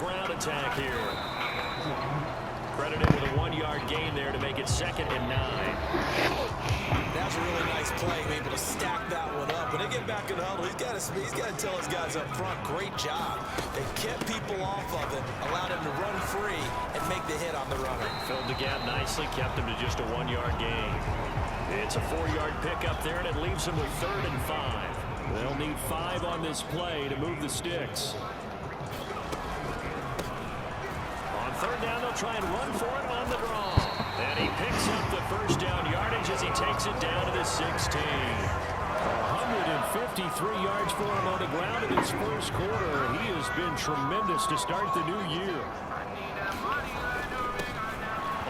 ground attack here. Credited with a 1-yard gain there to make it 2nd and 9. That's a really nice play, able to stack that one up. When they get back in the huddle, he's got to tell his guys up front, great job. They kept people off of him, allowed him to run free and make the hit on the runner. Filled the gap nicely, kept him to just a 1-yard gain. It's a 4-yard pickup there, and it leaves him with 3rd and 5. They'll need 5 on this play to move the sticks. On 3rd down, they'll try and run for it on the draw. And he picks up the first down yardage as he takes it down to the 16. 153 yards for him on the ground in his first quarter. He has been tremendous to start the new year.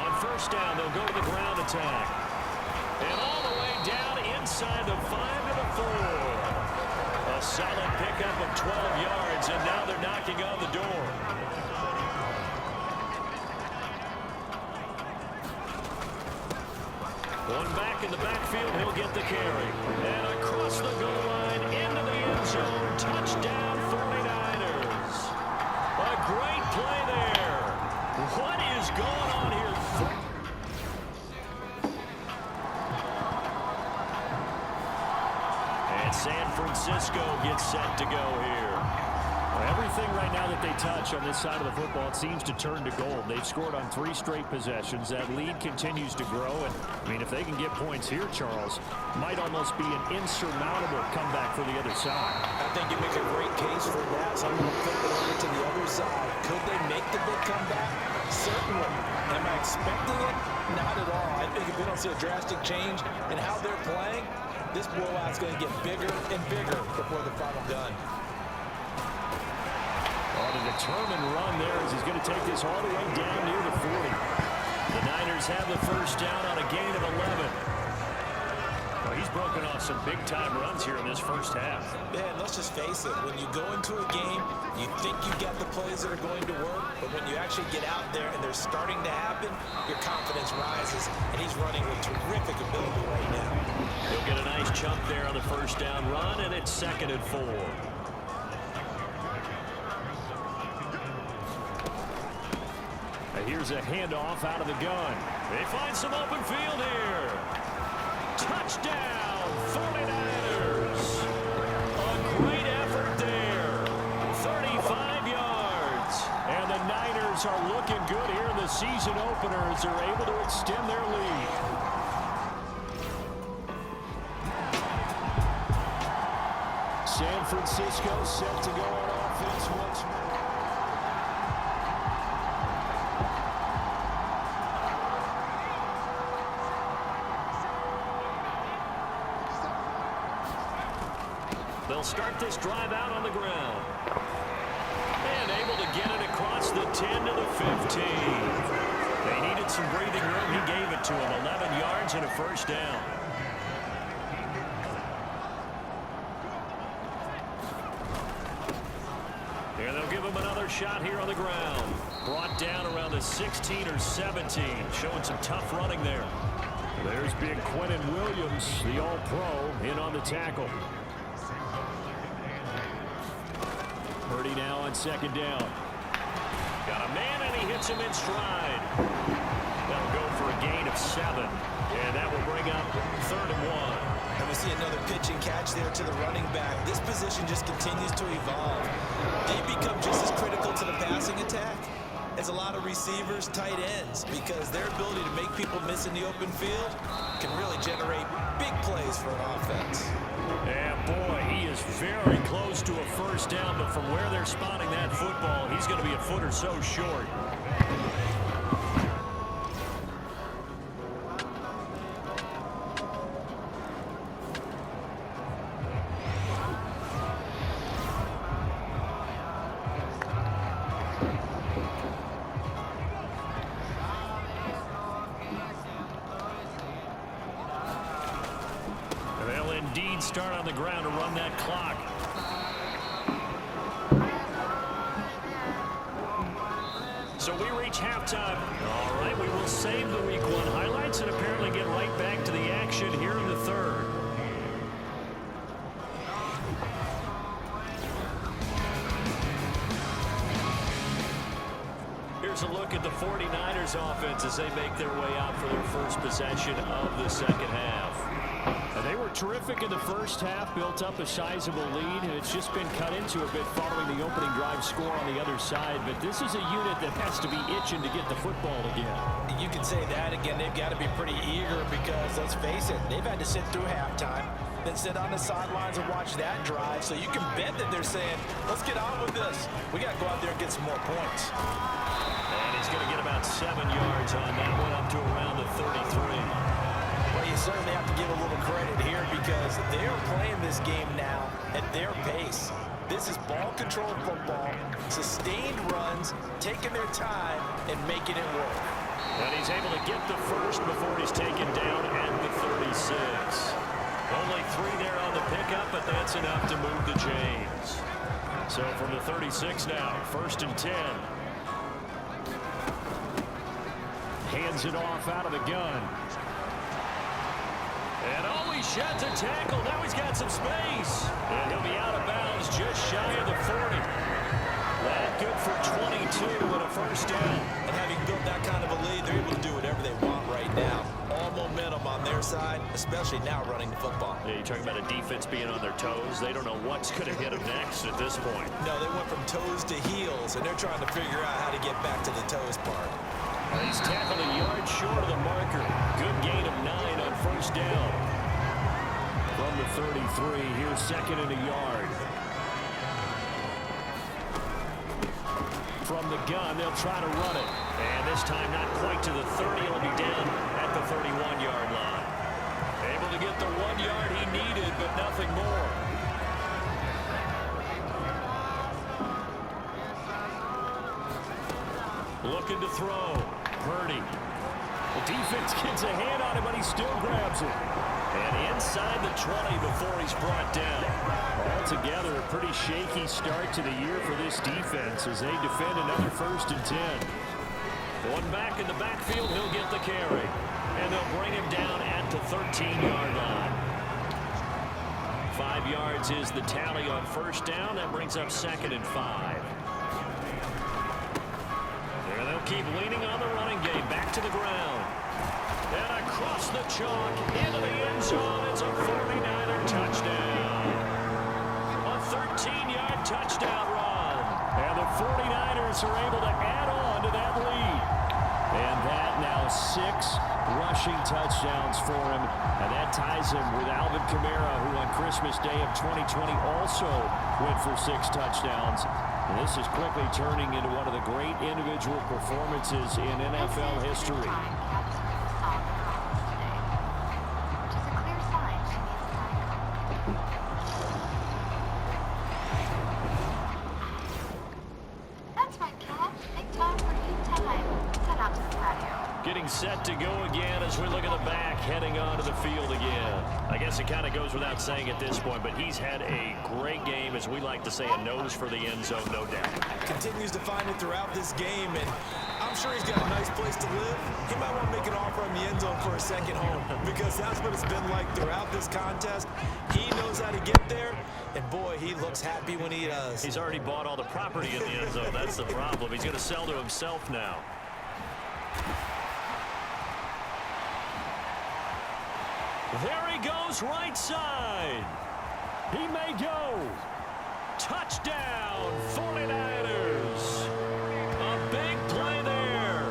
On 1st down, they'll go to the ground attack. And all the way down inside the 5 to the 4. A solid pickup of 12 yards, and now they're knocking on the door. One back in the backfield, he'll get the carry. And across the goal line, into the end zone. Touchdown, 49ers. A great play there. What is going on here? And San Francisco gets set to go here. Everything right now that they touch on this side of the football, it seems to turn to gold. They've scored on 3 straight possessions. That lead continues to grow. And, I mean, if they can get points here, Charles, might almost be an insurmountable comeback for the other side. I think you make a great case for that. So I'm going to flip it over to the other side. Could they make the big comeback? Certainly. Am I expecting it? Not at all. I think if we don't see a drastic change in how they're playing, this blowout's going to get bigger and bigger before the final gun. On a determined run there as he's going to take this all the way down near the 40. The Niners have the first down on a gain of 11. Well, he's broken off some big-time runs here in this first half. Yeah, and let's just face it. When you go into a game, you think you got the plays that are going to work, but when you actually get out there and they're starting to happen, your confidence rises, and he's running with terrific ability right now. He'll get a nice chunk there on the first down run, and it's 2nd and 4. Here's a handoff out of the gun. They find some open field here. Touchdown, 49ers. A great effort there. 35 yards. And the Niners are looking good here in the season opener as they're able to extend their lead. San Francisco set to go on offense once more. They'll start this drive out on the ground. And able to get it across the 10 to the 15. They needed some breathing room. He gave it to them. 11 yards and a first down. And they'll give him another shot here on the ground. Brought down around the 16 or 17. Showing some tough running there. There's big Quentin Williams, the All-Pro, in on the tackle. Purdy now on 2nd down. Got a man, and he hits him in stride. That'll go for a gain of 7. And that will bring up 3rd and 1. And we see another pitch and catch there to the running back. This position just continues to evolve. They become just as critical to the passing attack as a lot of receivers, tight ends, because their ability to make people miss in the open field can really generate big plays for an offense. And boy, he is very close to a first down, but from where they're spotting that football, he's going to be a foot or so short. They'll indeed start on the ground to run that clock. So we reach halftime. All right, we will save the Week 1 highlights and apparently get right back to the action here in the 3rd. here's a look at the 49ers offense as they make their way out for their first possession of the second half. And they were terrific in the first half, built up a sizable lead, and it's just been cut into a bit following the opening drive score on the other side. But this is a unit that has to be itching to get the football again. You can say that again. They've got to be pretty eager because, let's face it, they've had to sit through halftime, then sit on the sidelines and watch that drive. So you can bet that they're saying, let's get on with this. We got to go out there and get some more points. And he's going to get about 7 yards on that one, up to around the 33. Well, you certainly have to give a little credit here because they're playing this game now at their pace. This is ball control football, sustained runs, taking their time, and making it work. And he's able to get the first before he's taken down at the 36. Only 3 there on the pickup, but that's enough to move the chains. So from the 36 now, 1st and 10. Hands it off out of the gun. And he shot to tackle. Now he's got some space. And he'll be out of bounds just shy of the 40. That good for 22 and a first down. And having built that kind of a lead, they're able to do whatever they want right now. All momentum on their side, especially now running the football. Yeah, you're talking about a defense being on their toes. They don't know what's going to hit them next at this point. No, they went from toes to heels, and they're trying to figure out how to get back to the toes part. He's tackled a yard short of the marker. Good gain of 9 on first down. From the 33, here's 2nd and a yard. From the gun, they'll try to run it. And this time not quite to the 30. It'll be down at the 31-yard line. Able to get the 1 yard he needed, but nothing more. Looking to throw. Purdy. The defense gets a hand on him, but he still grabs it. And inside the 20 before he's brought down. Altogether, a pretty shaky start to the year for this defense as they defend another 1st and 10. One back in the backfield, he'll get the carry. And they'll bring him down at the 13-yard line. 5 yards is the tally on first down. That brings up 2nd and 5. And they'll keep leaning on the running game. Back to the ground. And across the chalk into the end zone. It's a 49er touchdown. A 13-yard touchdown run. And the 49ers are able to add on to that lead. And that now 6 rushing touchdowns for him. And that ties him with Alvin Kamara, who on Christmas Day of 2020 also went for 6 touchdowns. And this is quickly turning into one of the great individual performances in NFL history. Getting set to go again as we look at the back, heading onto the field again. I guess it kind of goes without saying at this point, but he's had a great game, as we like to say, a nose for the end zone, no doubt. Continues to find it throughout this game, and I'm sure he's got a nice place to live. He might want to make an offer on the end zone for a second home, because that's what it's been like throughout this contest. He knows how to get there, and boy, he looks happy when he does. He's already bought all the property in the end zone. That's the problem. He's going to sell to himself now. There he goes, right side. He may go. Touchdown, 49ers. A big play there.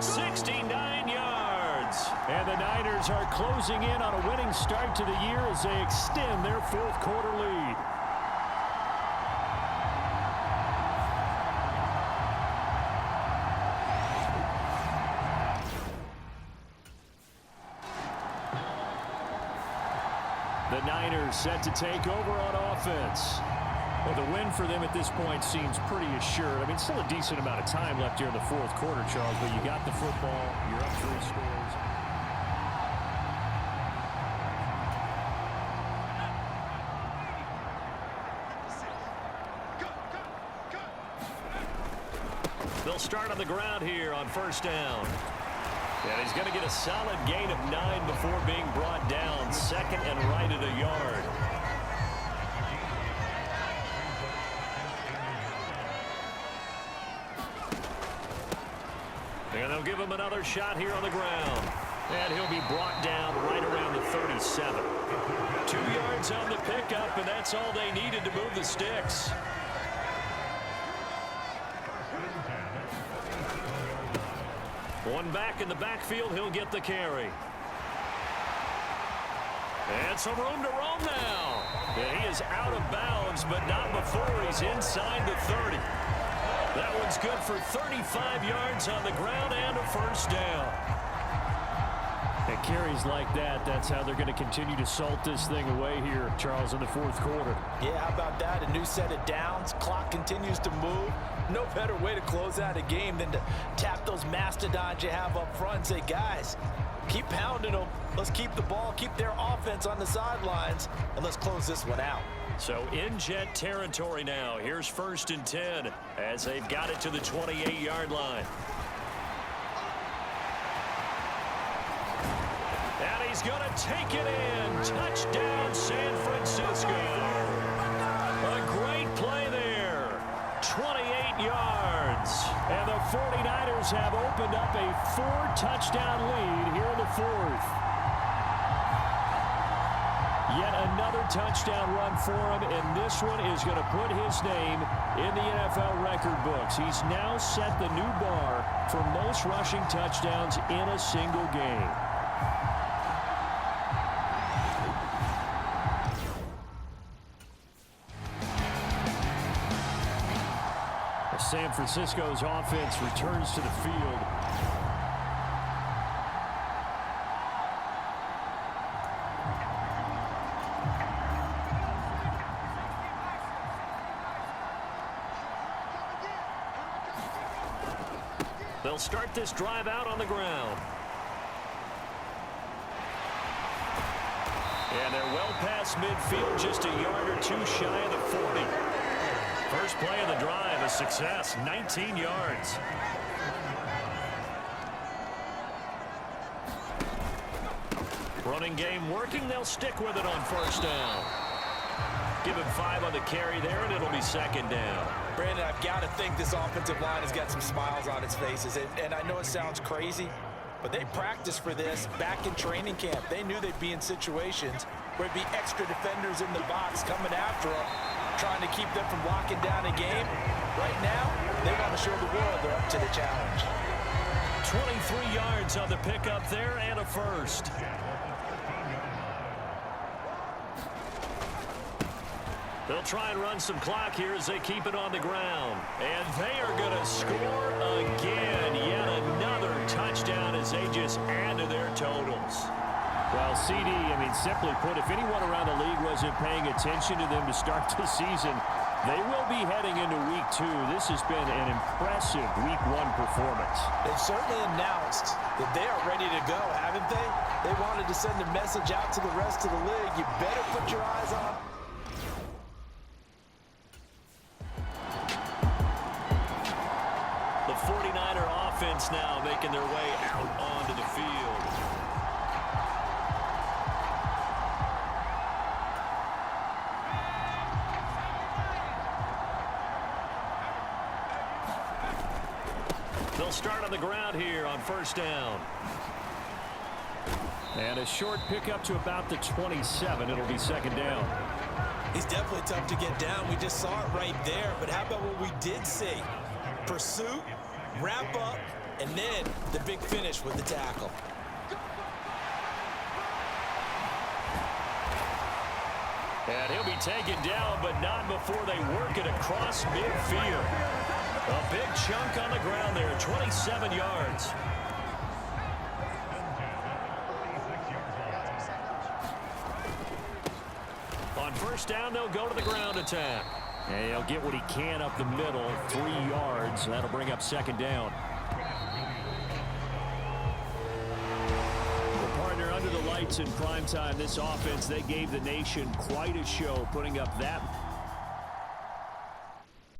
69 yards. And the Niners are closing in on a winning start to the year as they extend their 4th quarter lead. The Niners set to take over on offense. Well, the win for them at this point seems pretty assured. I mean, still a decent amount of time left here in the 4th quarter, Charles, but you got the football. You're up 3 scores. They'll start on the ground here on first down. And he's going to get a solid gain of 9 before being brought down. 2nd and right at a yard. They'll give him another shot here on the ground. And he'll be brought down right around the 37. 2 yards on the pickup, and that's all they needed to move the sticks. One back in the backfield, he'll get the carry. And some room to roam now. And he is out of bounds, but not before he's inside the 30. That one's good for 35 yards on the ground and a first down. And carries like that, that's how they're going to continue to salt this thing away here, Charles, in the fourth quarter. Yeah, how about that? A new set of downs. Clock continues to move. No better way to close out a game than to tap those mastodons you have up front and say, guys, keep pounding them. Let's keep the ball, keep their offense on the sidelines, and let's close this one out. So in Jet territory now. Here's 1st and 10 as they've got it to the 28-yard line. And he's going to take it in. Touchdown, San Francisco. A great play there. 28 yards. And the 49ers have opened up a 4-touchdown lead here in the fourth. Yet another touchdown run for him, and this one is going to put his name in the NFL record books. He's now set the new bar for most rushing touchdowns in a single game. San Francisco's offense returns to the field. They'll start this drive out on the ground. And they're well past midfield, just a yard or two shy of the 40. First play of the drive, a success, 19 yards. Running game working, they'll stick with it on first down. Give him 5 on the carry there, and it'll be second down. Brandon, I've got to think this offensive line has got some smiles on its faces. And I know it sounds crazy, but they practiced for this back in training camp. They knew they'd be in situations where there'd be extra defenders in the box coming after them, trying to keep them from locking down a game. Right now, they want to show the world they're up to the challenge. 23 yards on the pickup there and a first. They'll try and run some clock here as they keep it on the ground. And they are going to score again. Yet another touchdown as they just add to their totals. Well, CD, simply put, if anyone around the league wasn't paying attention to them to start the season, they will be heading into week 2. This has been an impressive week 1 performance. They've certainly announced that they are ready to go, haven't they? They wanted to send a message out to the rest of the league. You better put your eyes on them. The 49er offense now making their way out onto the field. They'll start on the ground here on first down. And a short pickup to about the 27. It'll be second down. He's definitely tough to get down. We just saw it right there. But how about what we did see? Pursuit, wrap up, and then the big finish with the tackle. And he'll be taken down, but not before they work it across midfield. A big chunk on the ground there, 27 yards. On first down, they'll go to the ground attack. And he'll get what he can up the middle, 3 yards. That'll bring up second down. The partner under the lights in primetime, this offense, they gave the nation quite a show, putting up that